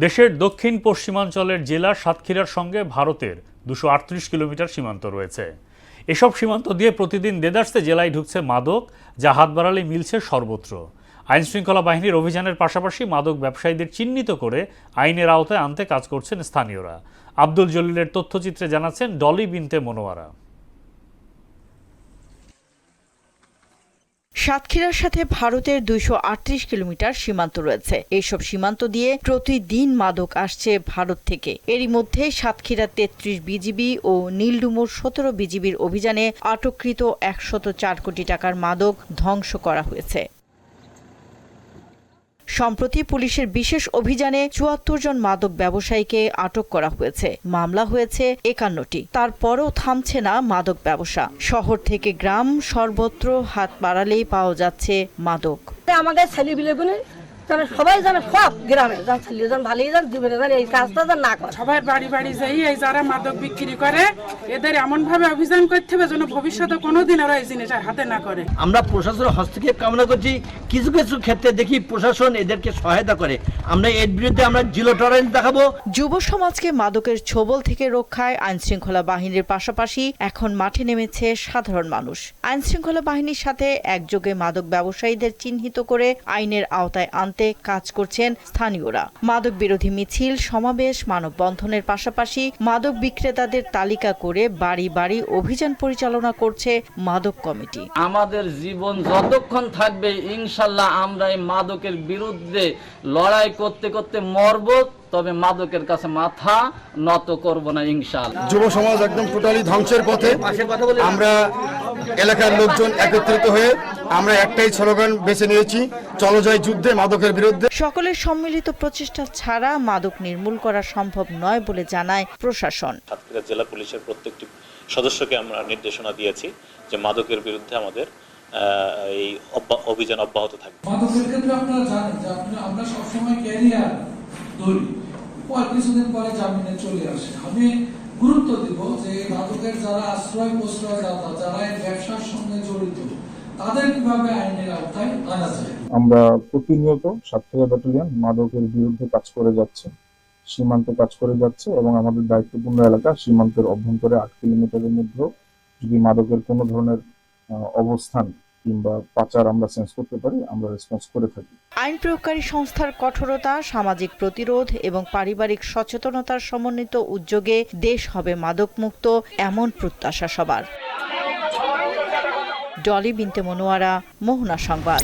দেশের দক্ষিণ পশ্চিমাঞ্চলের জেলা সাতক্ষীরার সঙ্গে ভারতের 238 কিলোমিটার সীমান্ত রয়েছে। এসব সীমান্ত দিয়ে প্রতিদিন দেদারসে জেলায় ঢুকছে মাদক, যা হাত বাড়ালে মিলছে সর্বত্র। আইনশৃঙ্খলা বাহিনীর অভিযানের পাশাপাশি মাদক ব্যবসায়ীদের চিহ্নিত করে আইনের আওতায় আনতে কাজ করছেন স্থানীয়রা। আব্দুল জলিলের তথ্যচিত্রে জানাচ্ছেন ডলি বিনতে মনোয়ারা। সাতক্ষীরার সাথে ভারতের 238 কিলোমিটার সীমান্ত রয়েছে। এইসব সীমান্ত দিয়ে প্রতিদিন মাদক আসছে ভারত থেকে। এরই মধ্যে সাতক্ষীরা 33 বিজিবি ও নীলডুমুর 17 বিজিবির অভিযানে আটককৃত 104 কোটি টাকার মাদক ধ্বংস করা হয়েছে। সম্প্রতি পুলিশের বিশেষ অভিযানে 74 জন মাদক ব্যবসায়ীকে আটক করা হয়েছে। মামলা হয়েছে 51টি। তারপরও থামছে না মাদক ব্যবসা। শহর থেকে গ্রাম সর্বত্র হাত বাড়ালেই পাওয়া যাচ্ছে মাদক। আমাদের ছেলেপিলেগুলো সবাই জানে, সব গ্রামে যান ছেলে যান ভালোই যান জীবনে যান এই কাজটা যেন না করে। সবাই বাড়ি বাড়ি যাই এই যারা মাদক বিক্রি করে এদের এমন ভাবে অভিযান করতে হবে যেন ভবিষ্যতে কোনোদিন ওরা এই জিনিস হাতে না করে। আমরা প্রশাসনের হস্তক্ষেপ কামনা করছি। কিছু কিছু ক্ষেত্রে দেখি প্রশাসন এদেরকে সহায়তা করে। আমরা এর বিরুদ্ধে আমরা জিরো টলারেন্স দেখাবো। যুব সমাজকে মাদকের ছোবল থেকে রক্ষায় আইনশৃঙ্খলা বাহিনীর পাশাপাশি এখন মাঠে নেমেছে সাধারণ মানুষ। আইনশৃঙ্খলা বাহিনীর সাথে একযোগে মাদক ব্যবসায়ীদের চিহ্নিত করে আইনের আওতায় আনতে কাজ করছেন স্থানীয়রা। মাদক বিরোধী মিছিল, সমাবেশ, মানববন্ধনের পাশাপাশি মাদক বিক্রেতাদের তালিকা করে বাড়ি বাড়ি অভিযান পরিচালনা করছে মাদক কমিটি। আমাদের জীবন যতক্ষণ থাকবে ইনশাল্লাহ আমরা এই মাদকের বিরুদ্ধে লড়াই করতে করতে মরব, তবে মাদকের কাছে মাথা নত করব না ইনশাআল্লাহ। যুব সমাজ একদম টোটালি ধ্বংসের পথে। আমরা এলাকার লোকজন একত্রিত হয়ে আমরা একটাই স্লোগান বেছে নিয়েছি, চলো যাই যুদ্ধে মাদকের বিরুদ্ধে। সকলের সম্মিলিত প্রচেষ্টা ছাড়া মাদক নির্মূল করা সম্ভব নয় বলে জানায় প্রশাসন। সাতক্ষীরা জেলা পুলিশের প্রত্যেকটি সদস্যকে আমরা নির্দেশনা দিয়েছি যে মাদকের বিরুদ্ধে আমাদের এই অভিযান অব্যাহত থাকবে। মাদকের ক্ষেত্রে আপনারা জানেন যে আমরা সবসময় ক্যারিয়ার ধরি, কিছুদিন পরে জামিনে চলে আসে। আমি গুরুত্ব দিব যে মাদকের যারা আশ্রয় প্রশ্রয়দাতা, যারা এই ব্যবসার সঙ্গে জড়িত, তাদের কিভাবে আইনের আওতায় আনা যায়। আমরা প্রতিনিয়ত সাতক্ষীরা ব্যাটালিয়ন মাদকের বিরুদ্ধে কাজ করে যাচ্ছে, সীমান্তে কাজ করে যাচ্ছে এবং আমাদের দায়িত্বপূর্ণ এলাকা সীমান্তের অভ্যন্তরে 8 কিলোমিটারের মধ্যে যদি মাদকের কোনো ধরনের অবস্থান কিংবা পাচার আমরা সেন্স করতে পারি, আমরা রেসপন্স করে থাকি। আইন প্রয়োগকারী সংস্থার কঠোরতা, সামাজিক প্রতিরোধ এবং পারিবারিক সচেতনতার সমন্বিত উদ্যোগে দেশ হবে মাদকমুক্ত, এমন প্রত্যাশা সবার। ডলি বিনতে মনোয়ারা, মোহনা সংবাদ।